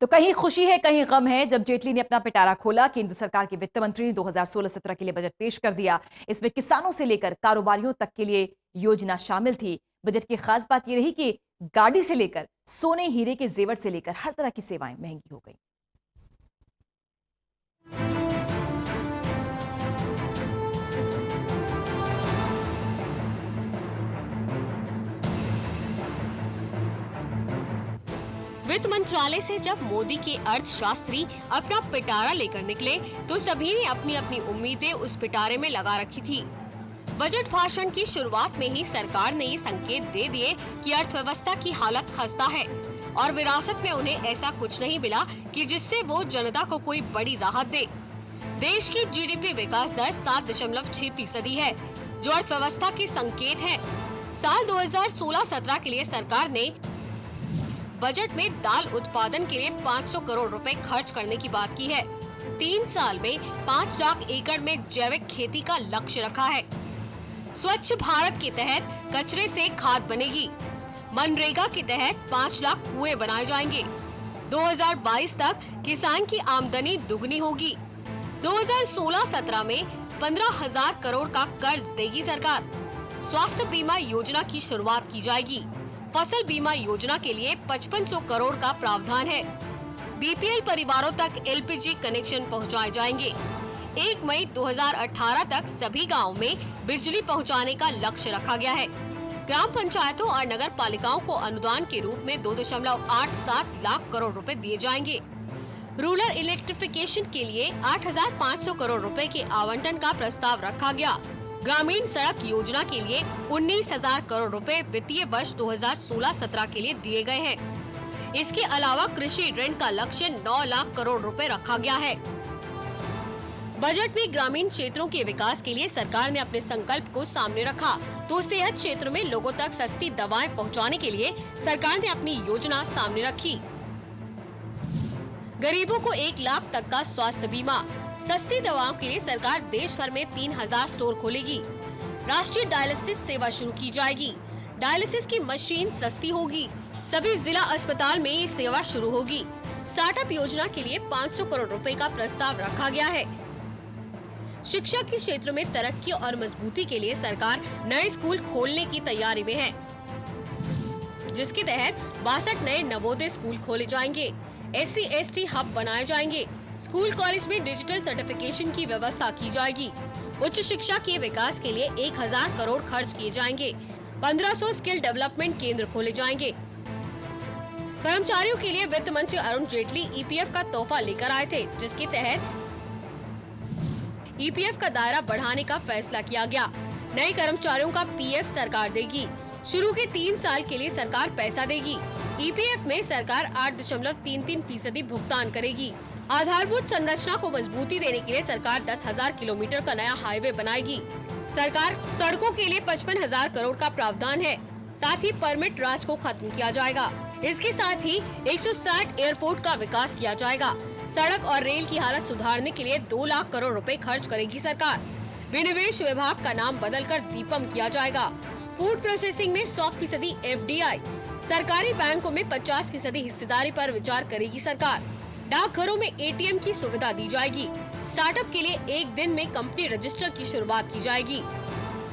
तो कहीं खुशी है कहीं गम है। जब जेटली ने अपना पिटारा खोला, केंद्र सरकार के वित्त मंत्री ने 2016-17 के लिए बजट पेश कर दिया। इसमें किसानों से लेकर कारोबारियों तक के लिए योजना शामिल थी। बजट की खास बात यह रही कि गाड़ी से लेकर सोने हीरे के जेवर से लेकर हर तरह की सेवाएं महंगी हो गई। वित्त मंत्रालय से जब मोदी के अर्थशास्त्री अपना पिटारा लेकर निकले तो सभी ने अपनी अपनी उम्मीदें उस पिटारे में लगा रखी थी। बजट भाषण की शुरुआत में ही सरकार ने ये संकेत दे दिए कि अर्थव्यवस्था की हालत खस्ता है और विरासत में उन्हें ऐसा कुछ नहीं मिला कि जिससे वो जनता को कोई बड़ी राहत दे। देश की जीडीपी विकास दर 7.6% है, जो अर्थव्यवस्था के संकेत है। साल 2016-17 के लिए सरकार ने बजट में दाल उत्पादन के लिए 500 करोड़ रुपए खर्च करने की बात की है। 3 साल में 5 लाख एकड़ में जैविक खेती का लक्ष्य रखा है। स्वच्छ भारत के तहत कचरे से खाद बनेगी। मनरेगा के तहत 5 लाख कुएं बनाए जाएंगे। 2022 तक किसान की आमदनी दुगनी होगी। 2016-17 में 15,000 करोड़ का कर्ज देगी सरकार। स्वास्थ्य बीमा योजना की शुरुआत की जाएगी। फसल बीमा योजना के लिए 5500 करोड़ का प्रावधान है। बीपीएल परिवारों तक एलपीजी कनेक्शन पहुंचाए जाएंगे। 1 मई 2018 तक सभी गांवों में बिजली पहुंचाने का लक्ष्य रखा गया है। ग्राम पंचायतों और नगर पालिकाओं को अनुदान के रूप में 2.87 लाख करोड़ रुपए दिए जाएंगे। रूरल इलेक्ट्रिफिकेशन के लिए 8,500 करोड़ रुपए के आवंटन का प्रस्ताव रखा गया। ग्रामीण सड़क योजना के लिए 19,000 करोड़ रुपए वित्तीय वर्ष 2016-17 के लिए दिए गए हैं। इसके अलावा कृषि ऋण का लक्ष्य 9 लाख करोड़ रुपए रखा गया है। बजट में ग्रामीण क्षेत्रों के विकास के लिए सरकार ने अपने संकल्प को सामने रखा, तो सेहत क्षेत्र में लोगों तक सस्ती दवाएं पहुंचाने के लिए सरकार ने अपनी योजना सामने रखी। गरीबों को 1 लाख तक का स्वास्थ्य बीमा। सस्ती दवाओं के लिए सरकार देश भर में 3,000 स्टोर खोलेगी। राष्ट्रीय डायलिसिस सेवा शुरू की जाएगी। डायलिसिस की मशीन सस्ती होगी। सभी जिला अस्पताल में ये सेवा शुरू होगी। स्टार्टअप योजना के लिए 500 करोड़ रुपए का प्रस्ताव रखा गया है। शिक्षा के क्षेत्र में तरक्की और मजबूती के लिए सरकार नए स्कूल खोलने की तैयारी में है, जिसके तहत 62 नए नवोदय स्कूल खोले जाएंगे। SC/ST हब बनाए जाएंगे। स्कूल कॉलेज में डिजिटल सर्टिफिकेशन की व्यवस्था की जाएगी। उच्च शिक्षा के विकास के लिए 1,000 करोड़ खर्च किए जाएंगे। 1500 स्किल डेवलपमेंट केंद्र खोले जाएंगे। कर्मचारियों के लिए वित्त मंत्री अरुण जेटली EPF का तोहफा लेकर आए थे, जिसके तहत EPF का दायरा बढ़ाने का फैसला किया गया। नए कर्मचारियों का PF सरकार देगी। शुरू के 3 साल के लिए सरकार पैसा देगी। EPF में सरकार 8.33% भुगतान करेगी। आधारभूत संरचना को मजबूती देने के लिए सरकार 10,000 किलोमीटर का नया हाईवे बनाएगी। सरकार सड़कों के लिए 55,000 करोड़ का प्रावधान है। साथ ही परमिट राज को खत्म किया जाएगा। इसके साथ ही 160 एयरपोर्ट का विकास किया जाएगा। सड़क और रेल की हालत सुधारने के लिए 2 लाख करोड़ रुपए खर्च करेगी सरकार। विनिवेश विभाग का नाम बदलकर दीपम किया जाएगा। फूड प्रोसेसिंग में 100% FDI। सरकारी बैंकों में 50% हिस्सेदारी पर विचार करेगी सरकार। डाकघरों में ATM की सुविधा दी जाएगी। स्टार्टअप के लिए 1 दिन में कंपनी रजिस्टर की शुरुआत की जाएगी।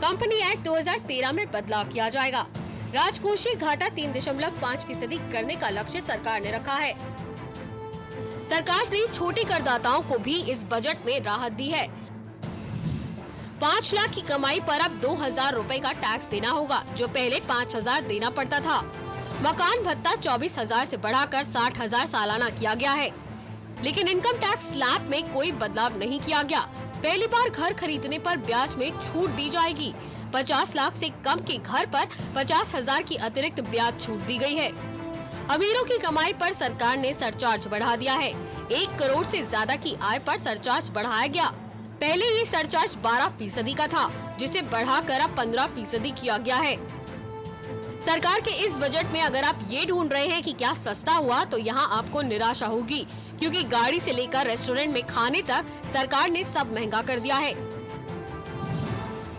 कंपनी एक्ट 2013 में बदलाव किया जाएगा। राजकोषीय घाटा 3.5% करने का लक्ष्य सरकार ने रखा है। सरकार ने छोटे करदाताओं को भी इस बजट में राहत दी है। 5 लाख की कमाई पर अब 2,000 रुपए का टैक्स देना होगा, जो पहले 5,000 देना पड़ता था। मकान भत्ता 24,000 से बढ़ाकर 60,000 सालाना किया गया है, लेकिन इनकम टैक्स स्लैब में कोई बदलाव नहीं किया गया। पहली बार घर खरीदने पर ब्याज में छूट दी जाएगी। 50 लाख से कम के घर पर 50,000 की अतिरिक्त ब्याज छूट दी गई है। अमीरों की कमाई पर सरकार ने सरचार्ज बढ़ा दिया है। 1 करोड़ से ज्यादा की आय पर सरचार्ज बढ़ाया गया। पहले ये सरचार्ज 12% का था, जिसे बढ़ाकर अब 15% किया गया है। सरकार के इस बजट में अगर आप ये ढूंढ रहे हैं कि क्या सस्ता हुआ, तो यहाँ आपको निराशा होगी, क्योंकि गाड़ी से लेकर रेस्टोरेंट में खाने तक सरकार ने सब महंगा कर दिया है।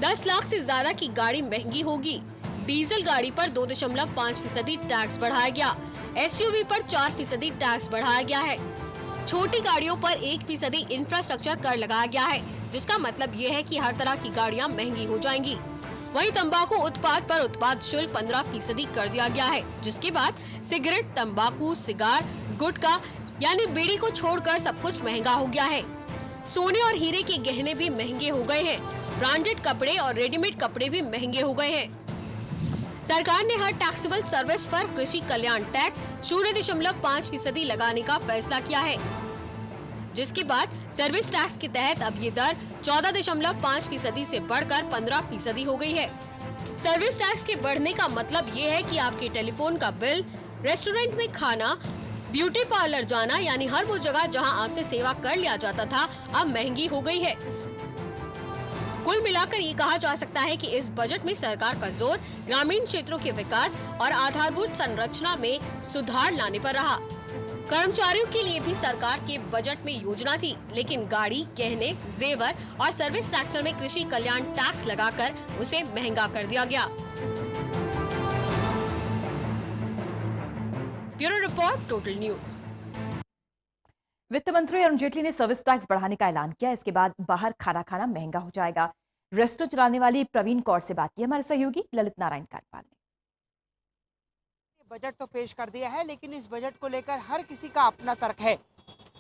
10 लाख से ज्यादा की गाड़ी महंगी होगी। डीजल गाड़ी पर 2.5% टैक्स बढ़ाया गया। एसयूवी पर 4% टैक्स बढ़ाया गया है। छोटी गाड़ियों पर 1% इंफ्रास्ट्रक्चर कर लगाया गया है, जिसका मतलब ये है कि हर तरह की गाड़ियां महंगी हो जाएंगी। वहीं तंबाकू उत्पाद पर उत्पाद शुल्क 15% कर दिया गया है, जिसके बाद सिगरेट, तंबाकू, सिगार, गुटखा यानी बीड़ी को छोड़कर सब कुछ महंगा हो गया है। सोने और हीरे के गहने भी महंगे हो गए हैं। ब्रांडेड कपड़े और रेडीमेड कपड़े भी महंगे हो गए हैं। सरकार ने हर टैक्सेबल सर्विस पर कृषि कल्याण टैक्स 0.5% लगाने का फैसला किया है, जिसके बाद सर्विस टैक्स के तहत अब ये दर 14.5% से बढ़कर 15% हो गई है। सर्विस टैक्स के बढ़ने का मतलब ये है कि आपके टेलीफोन का बिल, रेस्टोरेंट में खाना, ब्यूटी पार्लर जाना यानी हर वो जगह जहां आपसे सेवा कर लिया जाता था अब महंगी हो गई है। कुल मिलाकर ये कहा जा सकता है कि इस बजट में सरकार का जोर ग्रामीण क्षेत्रों के विकास और आधारभूत संरचना में सुधार लाने पर रहा। कर्मचारियों के लिए भी सरकार के बजट में योजना थी, लेकिन गाड़ी, गहने, जेवर और सर्विस सेक्टर में कृषि कल्याण टैक्स लगाकर उसे महंगा कर दिया गया। Bureau report, total news. वित्त मंत्री अरुण जेटली ने सर्विस टैक्स बढ़ाने का ऐलान किया। इसके बाद बाहर खाना खाना महंगा हो जाएगा। रेस्टोरेंट चलाने वाली प्रवीण कौर से बात की हमारे सहयोगी ललित नारायण काटपाल ने। बजट तो पेश कर दिया है, लेकिन इस बजट को लेकर हर किसी का अपना तर्क है।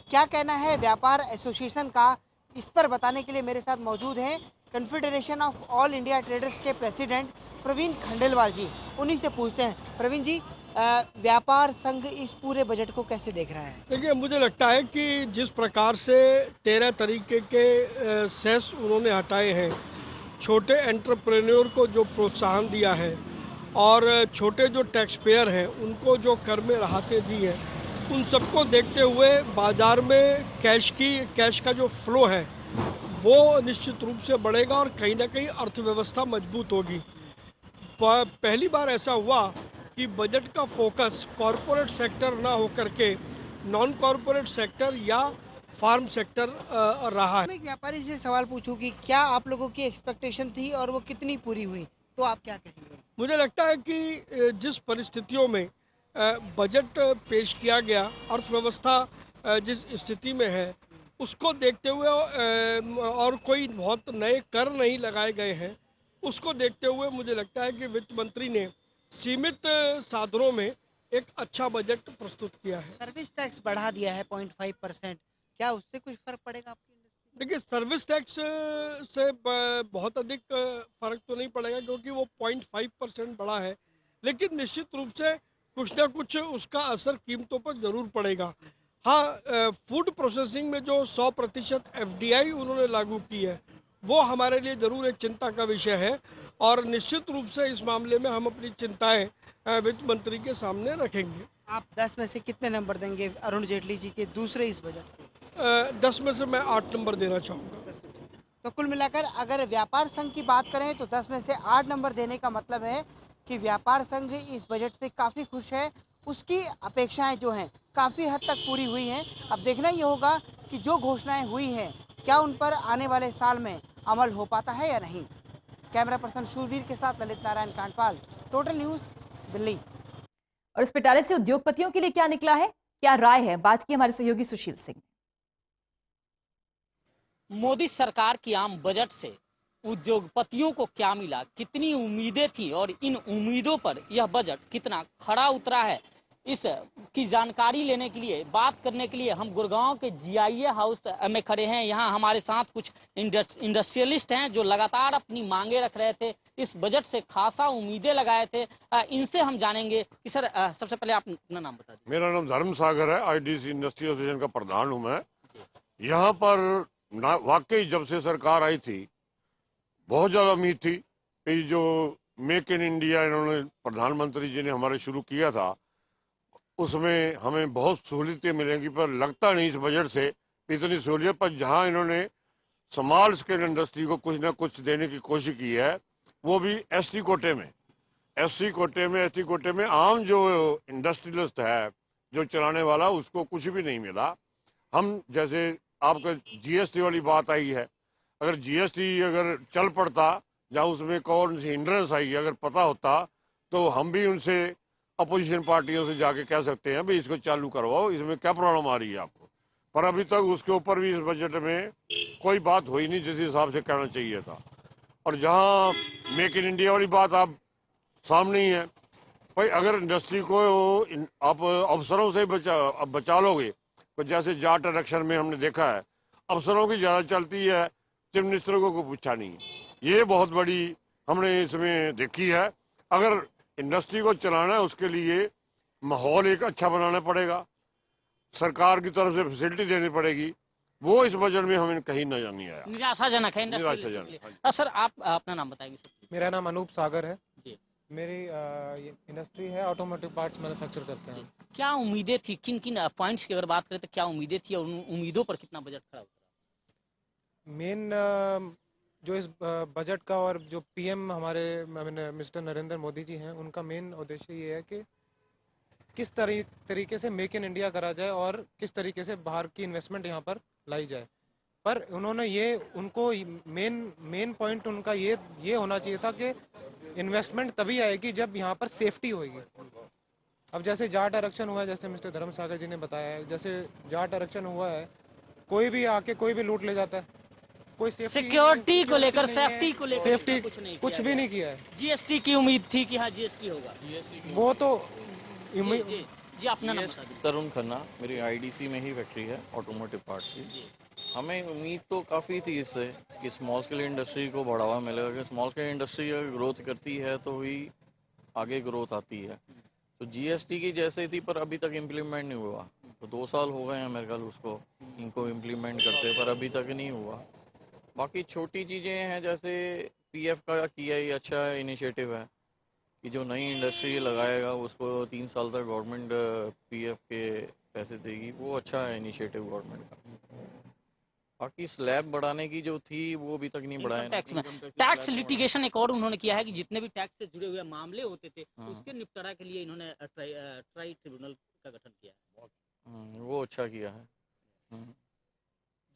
क्या कहना है व्यापार एसोसिएशन का, इस पर बताने के लिए मेरे साथ मौजूद हैं confederation of all India traders के प्रेसिडेंट प्रवीण खंडेलवाल जी। उन्हीं से पूछते हैं। प्रवीण जी, व्यापार संघ इस पूरे बजट को कैसे देख रहा है? देखिए, मुझे लगता है कि जिस प्रकार से 13 तरीके के सेस उन्होंने हटाए हैं, छोटे एंटरप्रेन्योर को जो प्रोत्साहन दिया है और छोटे जो टैक्स पेयर हैं उनको जो कर में राहतें दी हैं, उन सबको देखते हुए बाजार में कैश का जो फ्लो है वो निश्चित रूप से बढ़ेगा और कहीं ना कहीं अर्थव्यवस्था मजबूत होगी। पहली बार ऐसा हुआ कि बजट का फोकस कॉरपोरेट सेक्टर ना होकर के नॉन कॉरपोरेट सेक्टर या फार्म सेक्टर रहा है। मैं एक व्यापारी से सवाल पूछूं कि क्या आप लोगों की एक्सपेक्टेशन थी और वो कितनी पूरी हुई, तो आप क्या कहेंगे? मुझे लगता है कि जिस परिस्थितियों में बजट पेश किया गया, अर्थव्यवस्था जिस स्थिति में है उसको देखते हुए और कोई बहुत नए कर नहीं लगाए गए हैं, उसको देखते हुए मुझे लगता है कि वित्त मंत्री ने सीमित साधनों में एक अच्छा बजट प्रस्तुत किया है। सर्विस टैक्स बढ़ा दिया है 0.5%, क्या उससे कुछ फर्क पड़ेगा आपकी इंडस्ट्री? देखिए, सर्विस टैक्स से बहुत अधिक फर्क तो नहीं पड़ेगा क्योंकि वो 0.5% बढ़ा है, लेकिन निश्चित रूप से कुछ ना कुछ उसका असर कीमतों पर जरूर पड़ेगा। हाँ, फूड प्रोसेसिंग में जो 100% FDI उन्होंने लागू की है वो हमारे लिए जरूर एक चिंता का विषय है और निश्चित रूप से इस मामले में हम अपनी चिंताएं वित्त मंत्री के सामने रखेंगे। आप 10 में से कितने नंबर देंगे अरुण जेटली जी के दूसरे इस बजट को? 10 में से मैं 8 नंबर देना चाहूँगा। तो कुल मिलाकर अगर व्यापार संघ की बात करें तो 10 में से 8 नंबर देने का मतलब है कि व्यापार संघ इस बजट से काफ़ी खुश है। उसकी अपेक्षाएं जो हैं काफ़ी हद तक पूरी हुई हैं। अब देखना ये होगा कि जो घोषणाएं हुई हैं क्या उन पर आने वाले साल में अमल हो पाता है या नहीं। कैमरा पर्सन शूरवीर के साथ ललित नारायण कांडपाल, टोटल न्यूज, दिल्ली। और इस पिटारे से उद्योगपतियों के लिए क्या निकला है, क्या राय है, बात की हमारे सहयोगी सुशील सिंह। मोदी सरकार की आम बजट से उद्योगपतियों को क्या मिला, कितनी उम्मीदें थी और इन उम्मीदों पर यह बजट कितना खरा उतरा है, इस की जानकारी लेने के लिए, बात करने के लिए हम गुड़गांव के GIA हाउस में खड़े हैं। यहाँ हमारे साथ कुछ इंडस्ट्रियलिस्ट हैं जो लगातार अपनी मांगे रख रहे थे, इस बजट से खासा उम्मीदें लगाए थे। इनसे हम जानेंगे कि सर, सबसे पहले आप अपना नाम बता दीजिए। मेरा नाम धर्म सागर है, IDC इंडस्ट्री एसोसिएशन का प्रधान हूँ मैं। यहाँ पर वाकई जब से सरकार आई थी बहुत ज्यादा उम्मीद थी कि जो मेक इन इंडिया इन्होंने प्रधानमंत्री जी ने हमारे शुरू किया था उसमें हमें बहुत सहूलियतें मिलेंगी, पर लगता नहीं इस बजट से इतनी सहूलियत। पर जहां इन्होंने स्मॉल स्केल इंडस्ट्री को कुछ ना कुछ देने की कोशिश की है, वो भी SC कोटे में। SC कोटे में आम जो इंडस्ट्रियलिस्ट है, जो चलाने वाला, उसको कुछ भी नहीं मिला। हम जैसे आपका GST वाली बात आई है, अगर GST अगर चल पड़ता, जहाँ उसमें कौन सी हिंड्रेंस आई अगर पता होता, तो हम भी उनसे अपोजिशन पार्टियों से जाके कह सकते हैं भाई इसको चालू करवाओ, इसमें क्या प्रॉब्लम आ रही है आपको। पर अभी तक उसके ऊपर भी इस बजट में कोई बात हुई नहीं जिस हिसाब से करना चाहिए था। और जहां मेक इन इंडिया वाली बात आप सामने ही है, भाई अगर इंडस्ट्री को आप अफसरों से बचा लोगे, तो जैसे जाट आरक्षण में हमने देखा है अफसरों की ज्यादा चलती है, चीफ मिनिस्टर को पूछा नहीं। ये बहुत बड़ी हमने इसमें देखी है। अगर इंडस्ट्री को चलाना है उसके लिए माहौल एक अच्छा बनाना पड़ेगा, सरकार की तरफ से फैसिलिटी देनी पड़ेगी, वो इस बजट में हमें कहीं नजर नहीं आया। निराशाजनक है निराशाजनक। सर, आप अपना नाम बताएंगे सर? मेरा नाम अनूप सागर है जी। मेरी इंडस्ट्री है, ऑटोमोटिव पार्ट्स मैन्युफैक्चर करते हैं। क्या उम्मीदें थी, किन किन पॉइंट्स की अगर बात करें तो क्या उम्मीदें थी और उन उम्मीदों पर कितना बजट खड़ा उतरा? मेन जो इस बजट का और जो पीएम हमारे मिस्टर नरेंद्र मोदी जी हैं, उनका मेन उद्देश्य ये है कि किस तरीके से मेक इन इंडिया करा जाए और किस तरीके से बाहर की इन्वेस्टमेंट यहाँ पर लाई जाए। पर उन्होंने उनको मेन पॉइंट उनका ये होना चाहिए था कि इन्वेस्टमेंट तभी आएगी जब यहाँ पर सेफ्टी होगी। अब जैसे जाट आरक्षण हुआ है, जैसे मिस्टर धर्म सागर जी ने बताया है, जैसे जाट आरक्षण हुआ है, कोई भी आके कोई भी लूट ले जाता है। कोई सिक्योरिटी को लेकर, सेफ्टी को लेकर सेफ्टी कुछ भी नहीं किया है। जीएसटी की उम्मीद थी कि हाँ जीएसटी होगा, वो तो जी अपना नाम बता दीजिए। तरुण खन्ना, मेरी आईडीसी में ही फैक्ट्री है ऑटोमोटिव पार्ट्स की। हमें उम्मीद तो काफ़ी थी इससे कि स्मॉल स्केल इंडस्ट्री को बढ़ावा मिलेगा, कि स्मॉल स्केल इंडस्ट्री अगर ग्रोथ करती है तो ही आगे ग्रोथ आती है। तो जीएसटी की जैसे थी पर अभी तक इम्प्लीमेंट नहीं हुआ। तो 2 साल हो गए हैं मेरे ख्याल उसको इनको इम्प्लीमेंट करते, पर अभी तक नहीं हुआ। बाकी छोटी चीज़ें हैं, जैसे पीएफ का किया ही अच्छा इनिशिएटिव है कि जो नई इंडस्ट्री लगाएगा उसको 3 साल तक गवर्नमेंट पीएफ के पैसे देगी, वो अच्छा है इनिशिएटिव गवर्नमेंट का। बाकी स्लैब बढ़ाने की जो थी वो अभी तक नहीं बढ़ाया। टैक्स लिटिगेशन एक और उन्होंने किया है कि जितने भी टैक्स से जुड़े हुए मामले होते थे उसके निपटारा के लिए इन्होंने ट्राई ट्रिब्यूनल का गठन किया है। वो अच्छा किया है।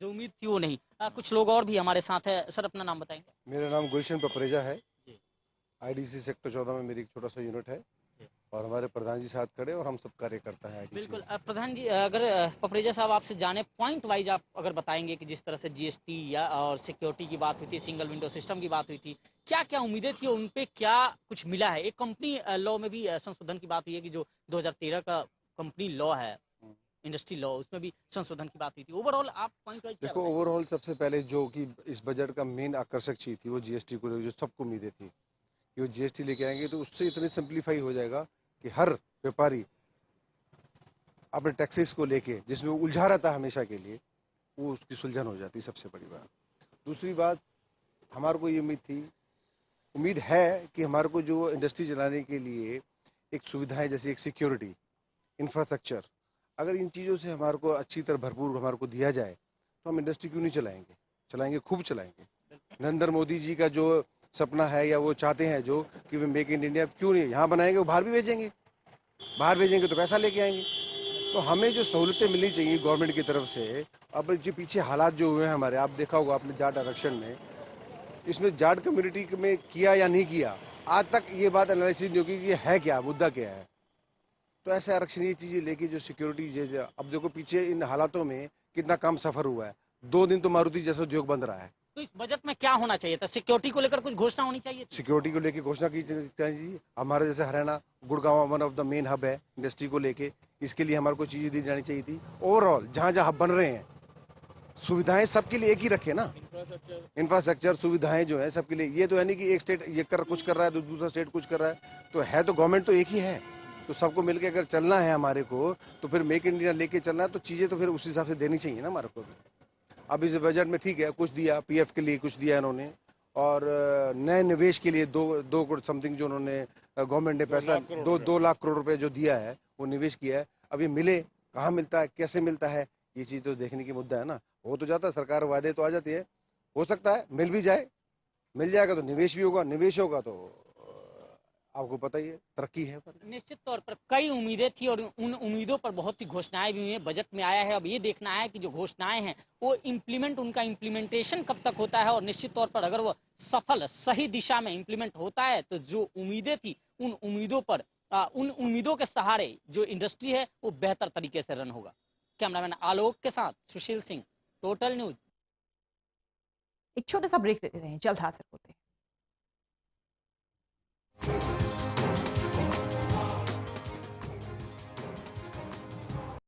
जो उम्मीद थी वो नहीं। कुछ लोग और भी हमारे साथ है। सर अपना नाम बताएंगे? मेरा नाम गुलशन पपरेजा है। आईडीसी सेक्टर 14 में मेरी एक छोटा सा यूनिट है और हमारे प्रधान जी साथ खड़े और हम सब कार्यकर्ता हैं। बिल्कुल। प्रधान जी, अगर पपरेजा साहब आपसे जाने पॉइंट वाइज आप अगर बताएंगे कि जिस तरह से जीएसटी या और सिक्योरिटी की बात हुई थी, सिंगल विंडो सिस्टम की बात हुई थी, क्या क्या उम्मीदें थी, उन पे क्या कुछ मिला है? एक कंपनी लॉ में भी संशोधन की बात हुई है कि जो 2013 का कंपनी लॉ है, इंडस्ट्री लॉ, उसमें भी संशोधन की बात हुई थी। ओवरऑल आप पॉइंट वाइज देखो, ओवरऑल सबसे पहले जो कि इस बजट का मेन आकर्षक चीज थी वो जीएसटी को, जो सबको उम्मीदें थी कि वो जीएसटी लेके आएंगे तो उससे इतनी सिंप्लीफाई हो जाएगा कि हर व्यापारी अपने टैक्सेस को लेके जिसमें उलझा रहता हमेशा के लिए, वो उसकी सुलझन हो जाती। सबसे बड़ी बात। दूसरी बात, हमारे को ये उम्मीद है कि हमारे को जो इंडस्ट्री चलाने के लिए एक सुविधाएं जैसे एक सिक्योरिटी, इंफ्रास्ट्रक्चर, अगर इन चीज़ों से हमारे को अच्छी तरह भरपूर हमारे को दिया जाए तो हम इंडस्ट्री क्यों नहीं चलाएंगे, खूब चलाएंगे। नरेंद्र मोदी जी का जो सपना है या वो चाहते हैं जो कि वे मेक इन इंडिया क्यों नहीं यहाँ बनाएंगे, वो बाहर भी भेजेंगे, बाहर भेजेंगे तो पैसा लेके आएंगे। तो हमें जो सहूलतें मिलनी चाहिए गवर्नमेंट की तरफ से, अब जो पीछे हालात जो हुए हैं हमारे, आप देखा होगा आपने जाट आरक्षण में, इसमें जाट कम्युनिटी में किया या नहीं किया, आज तक ये बात एनालिसिस नहीं होगी कि है क्या, मुद्दा क्या है। तो ऐसे आरक्षण ये चीजें लेके जो सिक्योरिटी, अब देखो पीछे इन हालातों में कितना काम सफर हुआ है। 2 दिन तो मारुति जैसा उद्योग बंद रहा है। तो इस बजट में क्या होना चाहिए था? सिक्योरिटी को लेकर कुछ घोषणा होनी चाहिए थी। सिक्योरिटी को लेकर घोषणा की चाहिए। हमारे जैसे Haryana, Gurgaon one of the main hub है इंडस्ट्री को लेके, इसके लिए हमारे को चीजें दी जानी चाहिए थी। ओवरऑल जहां जहां हब बन रहे हैं, सुविधाएं सबके लिए एक ही रखे ना, इंफ्रास्ट्रक्चर सुविधाएं जो है सबके लिए। ये तो है नहीं कि एक स्टेट ये कुछ कर रहा है तो दूसरा स्टेट कुछ कर रहा है, तो है तो गवर्नमेंट तो एक ही है। तो सबको मिलकर अगर चलना है हमारे को, तो फिर मेक इन इंडिया लेके चलना है, तो चीजें तो फिर उस हिसाब से देनी चाहिए ना हमारे को। अब इस बजट में ठीक है कुछ दिया, पीएफ के लिए कुछ दिया इन्होंने, और नए निवेश के लिए 2 करोड़ समथिंग जो उन्होंने गवर्नमेंट ने पैसा 2 लाख करोड़ रुपए जो दिया है वो निवेश किया है। अब ये मिले, कहाँ मिलता है, कैसे मिलता है, ये चीज तो देखने की मुद्दा है ना। हो तो जाता है, सरकार वादे तो आ जाती है, हो सकता है मिल भी जाए, मिल जाएगा तो निवेश भी होगा, निवेश होगा तो आपको पता ही है तरक्की है। निश्चित तौर पर कई उम्मीदें थी और उन उम्मीदों पर बहुत सी घोषणाएं भी हुई हैं। बजट में आया है, अब ये देखना है कि जो घोषणाएं हैं वो उनका इम्प्लीमेंटेशन कब तक होता है। और निश्चित तौर पर अगर वो सफल, सही दिशा में इम्प्लीमेंट होता है तो जो उम्मीदें थी उन उम्मीदों पर उन उम्मीदों के सहारे जो इंडस्ट्री है वो बेहतर तरीके से रन होगा। कैमरामैन आलोक के साथ सुशील सिंह, टोटल न्यूज। एक छोटा सा ब्रेक लेते हैं, जल्द हाजिर होते हैं।